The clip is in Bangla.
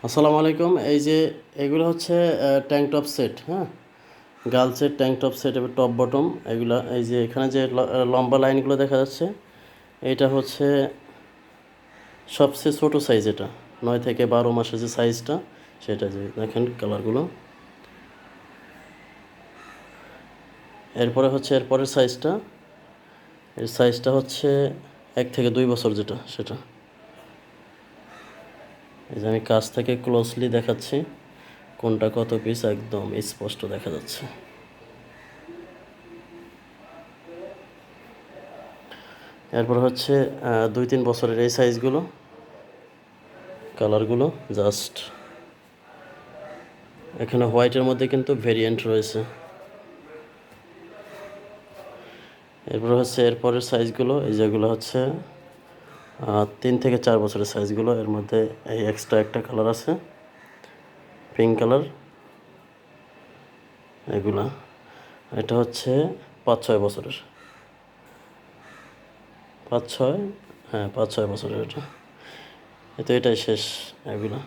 আসসালামু আলাইকুম। এই যে এগুলো হচ্ছে ট্যাঙ্ক টপ সেট, হ্যাঁ, গার্লসের ট্যাঙ্ক টপ সেট এবং টপ বটম এগুলা। এই যে এখানে যে লম্বা লাইনগুলো দেখা যাচ্ছে, এটা হচ্ছে সবচেয়ে ছোটো সাইজ। এটা 9 থেকে 12 মাসের যে সাইজটা, সেটা যে দেখেন কালারগুলো। এরপরে হচ্ছে এরপরের সাইজটা, এর সাইজটা হচ্ছে 1 থেকে 2 বছর, যেটা সেটা। এই যে আমি কাছ থেকে ক্লোজলি দেখাচ্ছি, কোনটা কত পিস একদম স্পষ্ট দেখা যাচ্ছে। এরপর হচ্ছে 2-3 বছরের এই সাইজগুলো, কালারগুলো জাস্ট। এখানে হোয়াইটের মধ্যে কিন্তু ভেরিয়েন্ট রয়েছে। এরপর হচ্ছে এরপরের সাইজগুলো, এই যেগুলো হচ্ছে 3 থেকে 4 বছরের সাইজগুলো। এর মধ্যে এই এক্সট্রা একটা কালার আছে, পিঙ্ক কালার। এগুলা, এটা হচ্ছে 5-6 বছরের, 5-6, হ্যাঁ 5-6 বছরের। এটা এটাই শেষ এগুলা।